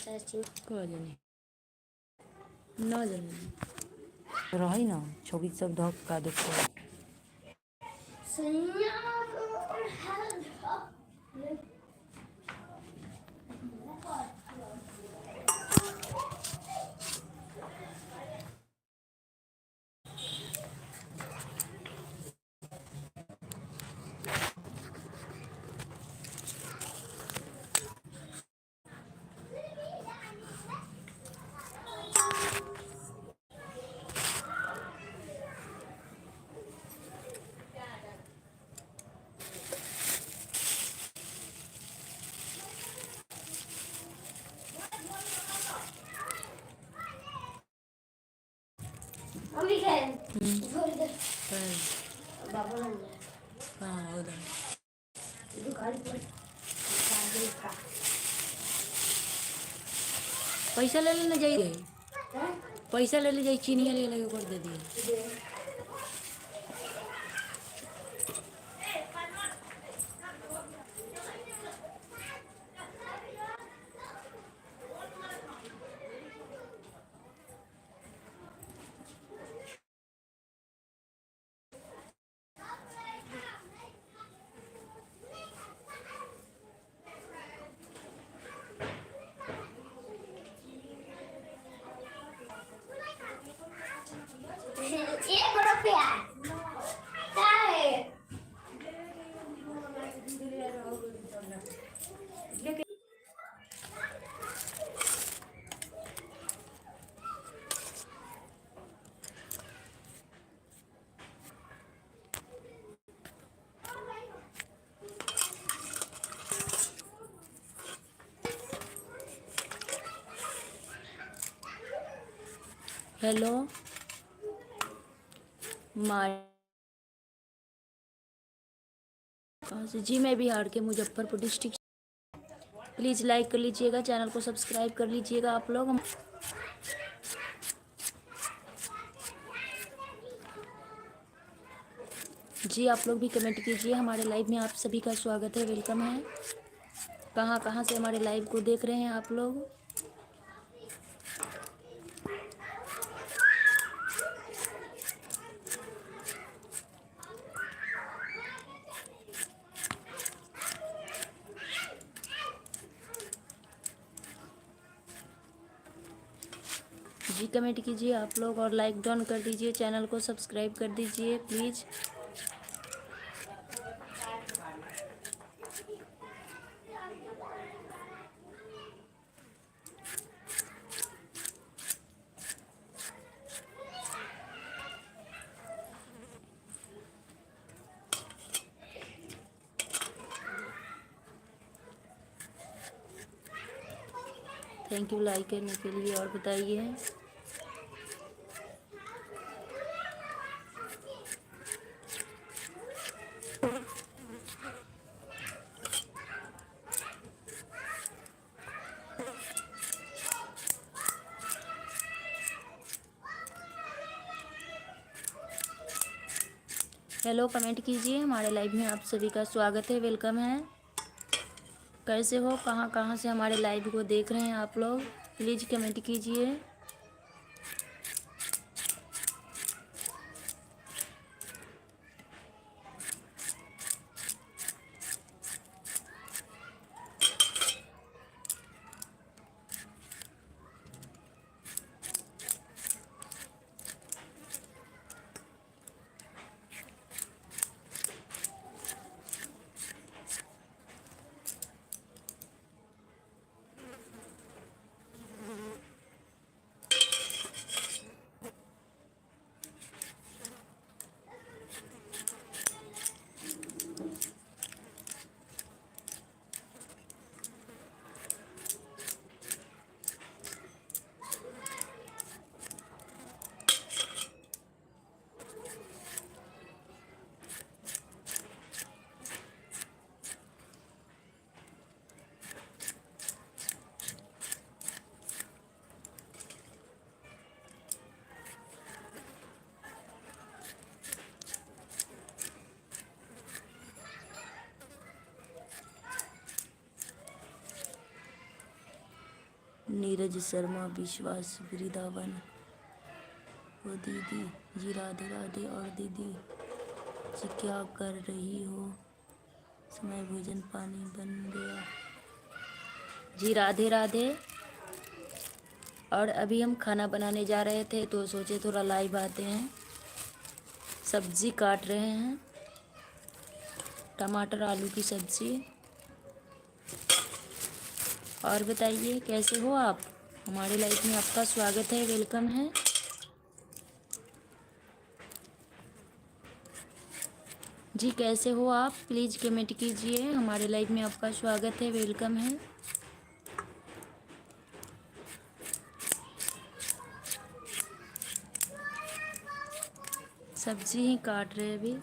कोई नहीं न जाने रही ना छवि सब धक्का देखो हाँ उधर पैसा ले लेना जाइए पैसा ले ले जाइए चीनी ले लगे कर दे दिए हेलो कहाँ से जी मैं बिहार के मुजफ्फरपुर डिस्ट्रिक्ट प्लीज़ लाइक कर लीजिएगा चैनल को सब्सक्राइब कर लीजिएगा आप लोग जी आप लोग भी कमेंट कीजिए हमारे लाइव में आप सभी का स्वागत है वेलकम है कहाँ कहाँ से हमारे लाइव को देख रहे हैं आप लोग जी कमेंट कीजिए आप लोग और लाइक डाउन कर दीजिए चैनल को सब्सक्राइब कर दीजिए प्लीज़ थैंक यू लाइक करने के लिए और बताइए हेलो कमेंट कीजिए हमारे लाइव में आप सभी का स्वागत है वेलकम है कैसे हो कहाँ कहाँ से हमारे लाइव को देख रहे हैं आप लोग प्लीज़ कमेंट कीजिए नीरज शर्मा, विश्वास वृंदावन। ओ दीदी जी राधे राधे। और दीदी जी क्या कर रही हो? समय भोजन पानी बन गया जी। राधे राधे। और अभी हम खाना बनाने जा रहे थे तो सोचे थोड़ा लाइव आते हैं। सब्जी काट रहे हैं, टमाटर आलू की सब्जी। और बताइए कैसे हो आप? हमारे लाइफ में आपका स्वागत है, वेलकम है। जी कैसे हो आप? प्लीज़ कमेंट कीजिए। हमारे लाइफ में आपका स्वागत है, वेलकम है। सब्जी ही काट रहे अभी।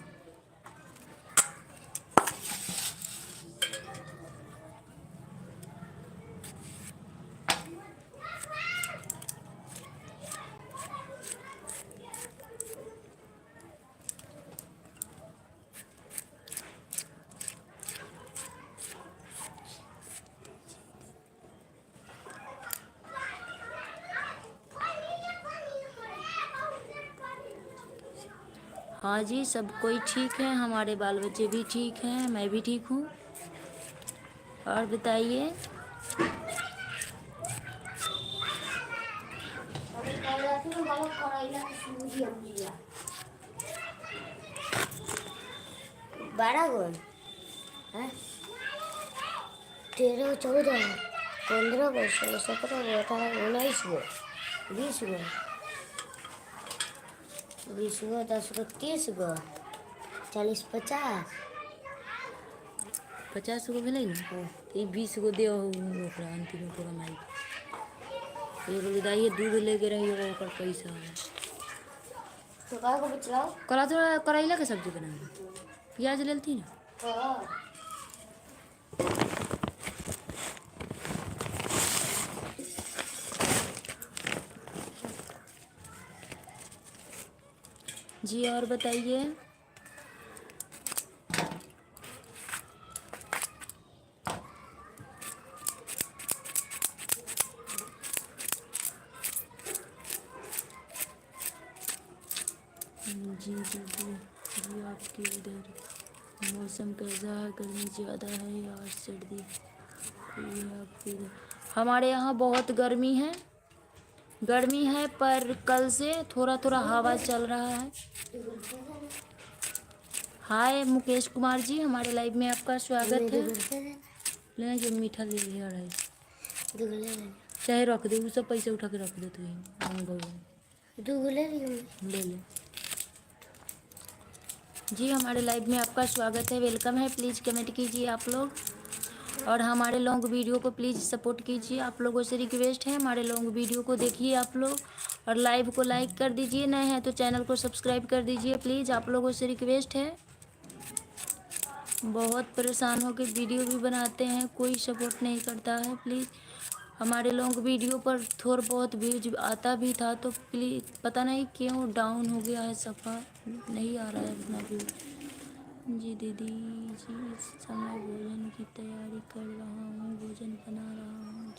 हाँ जी, सब कोई ठीक है, हमारे बाल बच्चे भी ठीक हैं, मैं भी ठीक हूँ। और बताइए। बारह गो है, 13, 14, 15 गो, 16, 17 गो, 18 गो, 19 गो, 20 गो, 10 गो, 30 गो, 40, 50। 50 गो भेलै ने, तो ये 20 गो दे ओकरा अंतिम ओकरा माई। एगो दाइए दूध लेके रही ओकर पैसा तो काय को बचलाओ करा थोड़ा करैला के सब्जी बना प्याज लेती ना। जी और बताइए। जी जी जी जी आपके इधर मौसम कैसा है? गर्मी ज़्यादा है या सर्दी? ये आपके इधर हमारे यहाँ बहुत गर्मी है, गर्मी है, पर कल से थोड़ा थोड़ा हवा चल रहा है। हाय मुकेश कुमार जी, हमारे लाइव में आपका स्वागत है। लेना जो मीठा ले लिया है, चाहे रख दे, वो सब पैसे उठा के रख दे। तो ले ले। जी हमारे लाइव में आपका स्वागत है, वेलकम है। प्लीज़ कमेंट कीजिए आप लोग, और हमारे लॉन्ग वीडियो को प्लीज़ सपोर्ट कीजिए। आप लोगों से रिक्वेस्ट है, हमारे लॉन्ग वीडियो को देखिए आप लोग, और लाइव को लाइक कर दीजिए। नए हैं तो चैनल को सब्सक्राइब कर दीजिए प्लीज़, आप लोगों से रिक्वेस्ट है। बहुत परेशान होकर वीडियो भी बनाते हैं, कोई सपोर्ट नहीं करता है। प्लीज़ हमारे लॉन्ग वीडियो पर थोड़ा बहुत व्यूज आता भी था, तो प्लीज़ पता नहीं क्यों डाउन हो गया है, सफ़ा नहीं आ रहा है अपना व्यू। जी दीदी जी इस समय भोजन की तैयारी कर रहा हूँ, भोजन बना रहा हूँ।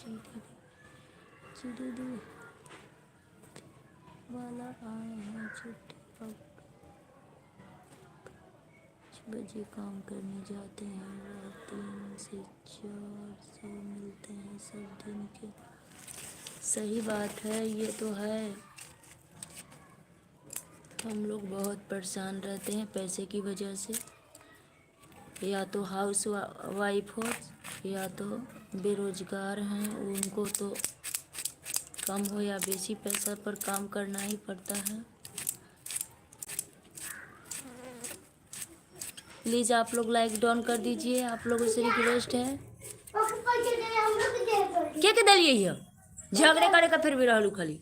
जी दीदी वाला आए हैं छुट्टी पर 5 बजे काम करने जाते हैं, रात 3 से 400 मिलते हैं सब दिन के। सही बात है, ये तो है। हम लोग बहुत परेशान रहते हैं पैसे की वजह से, या तो हाउस वाइफ हो या तो बेरोजगार हैं, उनको तो कम हो या बेसी पैसा पर काम करना ही पड़ता है। प्लीज़ आप लोग लाइक डाउन कर दीजिए, आप लोगों से रिक्वेस्ट है। क्या के दलिए ये झगड़े करे का फिर भी रहलू खाली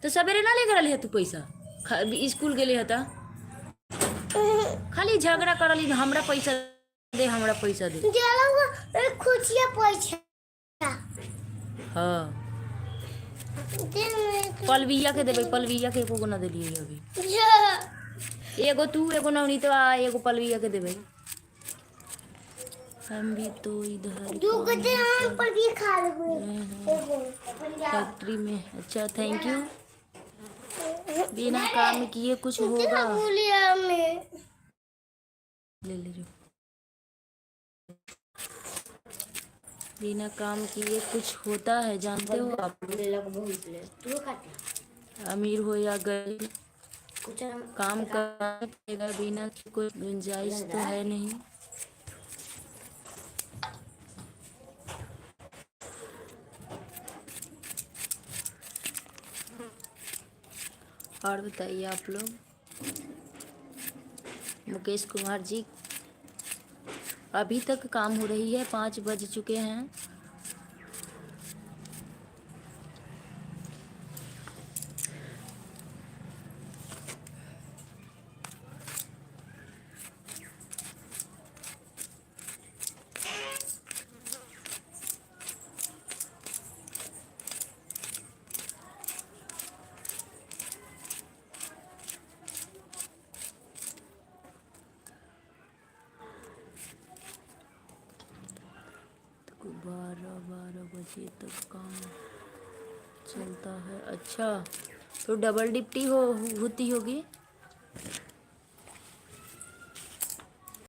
तो सवेरे ना लेकर रही तू पैसा स्कूल गेले हता, खाली झगड़ा करली। हमरा पैसा दे, हमरा पैसा दे। हाँ पलविया के देवे, पलविया के एको ना दिलिए अभी। एगो तू एगो नवनीतवा एगो पलविया के देवे। हम भी तो इधर तू काम कहते ही हैं कर पर भी खा लूंगी। रहे हैं फैक्ट्री में। अच्छा थैंक यू। बिना काम किए कुछ होगा? बोलिया मैं ले ले लो। बिना काम किए कुछ होता है जानते हो आप? ले लग बहुत ले तू खाते अमीर हो या गरीब, कुछ काम करना पड़ेगा, बिना कोई गुंजाइश तो है नहीं। और बताइए आप लोग। मुकेश कुमार जी, अभी तक काम हो रही है, 5 बज चुके हैं। तो 12 बजे तक काम चलता है। अच्छा, तो डबल डिप्टी होती होगी।